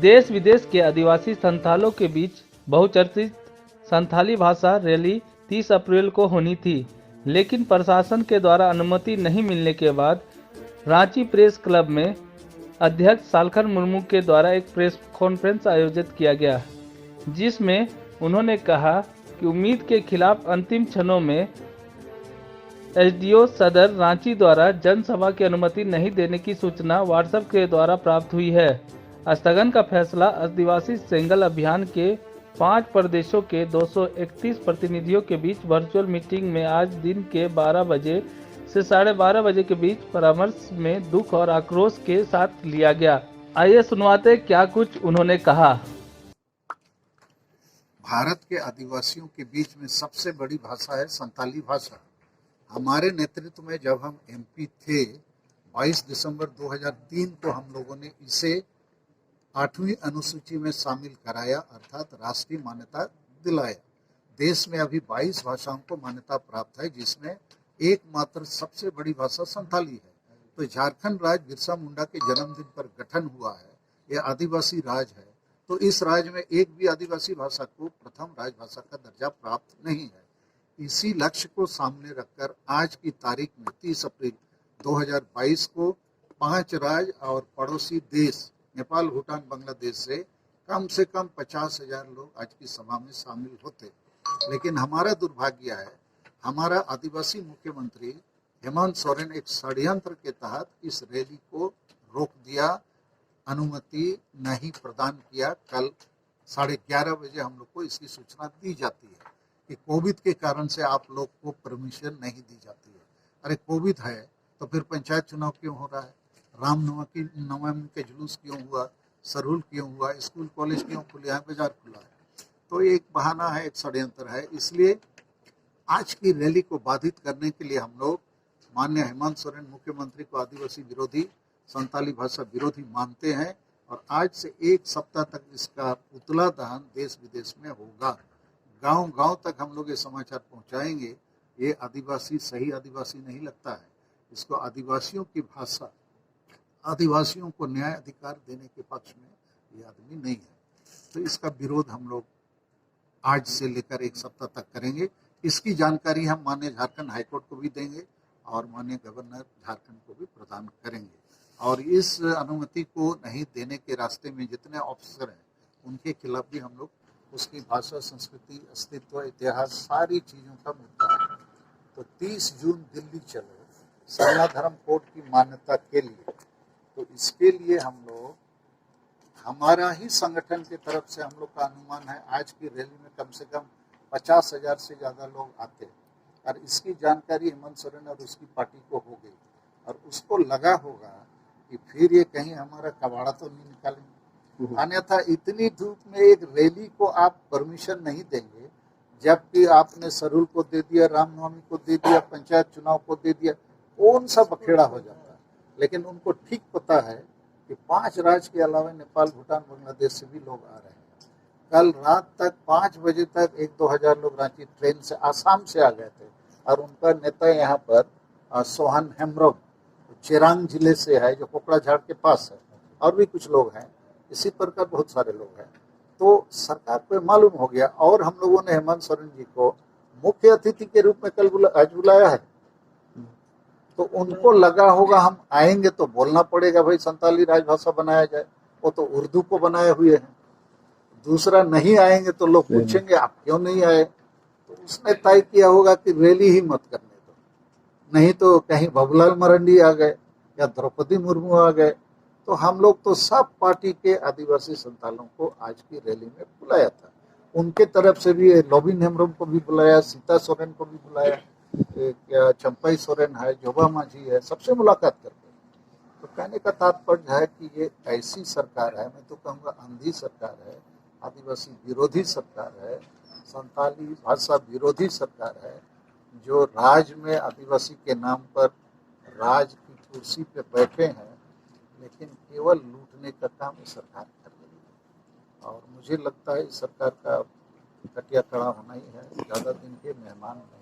देश विदेश के आदिवासी संथालों के बीच बहुचर्चित संथाली भाषा रैली 30 अप्रैल को होनी थी, लेकिन प्रशासन के द्वारा अनुमति नहीं मिलने के बाद रांची प्रेस क्लब में अध्यक्ष सालखन मुर्मू के द्वारा एक प्रेस कॉन्फ्रेंस आयोजित किया गया, जिसमें उन्होंने कहा कि उम्मीद के खिलाफ अंतिम क्षणों में एसडीओ सदर रांची द्वारा जनसभा की अनुमति नहीं देने की सूचना व्हाट्सएप के द्वारा प्राप्त हुई है। स्थगन का फैसला आदिवासी सेंगल अभियान के 5 प्रदेशों के 231 प्रतिनिधियों के बीच वर्चुअल मीटिंग में आज दिन के 12 बजे से 12:30 बजे के बीच परामर्श में दुख और आक्रोश के साथ लिया गया। आइए सुनवाते क्या कुछ उन्होंने कहा। भारत के आदिवासियों के बीच में सबसे बड़ी भाषा है संताली भाषा। हमारे नेतृत्व में जब हम एमपी थे 22 दिसंबर 2003 को हम लोगों ने इसे 8वीं अनुसूची में शामिल कराया, अर्थात राष्ट्रीय मान्यता दिलाया। देश में अभी 22 भाषाओं को मान्यता प्राप्त है, जिसमें एकमात्र सबसे बड़ी भाषा संथाली है। तो झारखंड राज्य बिरसा मुंडा के जन्मदिन पर गठन हुआ है, यह आदिवासी राज्य है। तो इस राज्य में एक भी आदिवासी भाषा को प्रथम राजभाषा का दर्जा प्राप्त नहीं है। इसी लक्ष्य को सामने रखकर आज की तारीख में 30 अप्रैल 2022 को 5 राज्य और पड़ोसी देश नेपाल, भूटान, बांग्लादेश से कम 50,000 लोग आज की सभा में शामिल होते। लेकिन हमारा दुर्भाग्य है, हमारा आदिवासी मुख्यमंत्री हेमंत सोरेन एक षड्यंत्र के तहत इस रैली को रोक दिया, अनुमति नहीं प्रदान किया। कल 11:30 बजे हम लोग को इसकी सूचना दी जाती है कि कोविड के कारण से आप लोग को परमिशन नहीं दी जाती है। अरे कोविड है तो फिर पंचायत चुनाव क्यों हो रहा है? रामनवमी के जुलूस क्यों हुआ? सरहुल क्यों हुआ? स्कूल कॉलेज क्यों खुले हैं? बाजार खुला है? तो एक बहाना है, एक षड्यंत्र है। इसलिए आज की रैली को बाधित करने के लिए हम लोग माननीय हेमंत सोरेन मुख्यमंत्री को आदिवासी विरोधी, संताली भाषा विरोधी मानते हैं और आज से 1 सप्ताह तक इसका पुतला दहन देश विदेश में होगा। गांव गांव तक हम लोग ये समाचार पहुंचाएंगे। ये आदिवासी सही आदिवासी नहीं लगता है, इसको आदिवासियों की भाषा, आदिवासियों को न्याय अधिकार देने के पक्ष में ये आदमी नहीं है। तो इसका विरोध हम लोग आज से लेकर 1 सप्ताह तक करेंगे। इसकी जानकारी हम माननीय झारखंड हाईकोर्ट को भी देंगे और माननीय गवर्नर झारखंड को भी प्रदान करेंगे। और इस अनुमति को नहीं देने के रास्ते में जितने ऑफिसर हैं उनके खिलाफ भी हम लोग, उसकी भाषा, संस्कृति, अस्तित्व, इतिहास, सारी चीज़ों का मुद्दा है। तो 30 जून दिल्ली चलो सरना धर्म कोड की मान्यता के लिए। तो इसके लिए हम लोग, हमारा ही संगठन की तरफ से हम लोग का अनुमान है आज की रैली में कम से कम 50,000 से ज़्यादा लोग आते। और इसकी जानकारी हेमंत सोरेन और उसकी पार्टी को हो गई और उसको लगा होगा कि फिर ये कहीं हमारा कबाड़ा तो नहीं निकालेंगे। अन्यथा इतनी धूप में एक रैली को आप परमिशन नहीं देंगे, जबकि आपने सरहुल को दे दिया, रामनवमी को दे दिया, पंचायत चुनाव को दे दिया, कौन सा बखेड़ा हो जाता है। लेकिन उनको ठीक पता है कि 5 राज्य के अलावा नेपाल, भूटान, बांग्लादेश से भी लोग आ रहे हैं। कल रात तक 5 बजे तक 1-2 हज़ार लोग रांची ट्रेन से आसाम से आ गए थे और उनका नेता यहाँ पर सोहन हेम्ब्रम चिरांग जिले से है, जो कोकड़ा झाड़ के पास है, और भी कुछ लोग हैं। इसी प्रकार बहुत सारे लोग हैं। तो सरकार को मालूम हो गया और हम लोगों ने हेमंत सोरेन जी को मुख्य अतिथि के रूप में कल आज बुलाया है। तो उनको लगा होगा हम आएंगे तो बोलना पड़ेगा भाई संताली राजभाषा बनाया जाए, वो तो उर्दू को बनाए हुए हैं। दूसरा, नहीं आएंगे तो लोग पूछेंगे आप क्यों नहीं आए। तो उसने तय किया होगा कि रैली ही मत करने दो, नहीं तो कहीं बाबूलाल मरांडी आ गए या द्रौपदी मुर्मू आ गए। तो हम लोग तो सब पार्टी के आदिवासी संतालों को आज की रैली में बुलाया था। उनके तरफ से भी लोबिन हेम्ब्रम को भी बुलाया, सीता सोरेन को भी बुलाया, चंपाई सोरेन है, जोबा माझी है, सबसे मुलाकात करते हैं। तो कहने का तात्पर्य है कि ये ऐसी सरकार है, मैं तो कहूँगा अंधी सरकार है, आदिवासी विरोधी सरकार है, संताली भाषा विरोधी सरकार है, जो राज में आदिवासी के नाम पर राज की कुर्सी पे बैठे हैं, लेकिन केवल लूटने का काम इस सरकार कर रही है। और मुझे लगता है इस सरकार का कटिया खड़ा होना ही है, ज़्यादा दिन के मेहमान नहीं।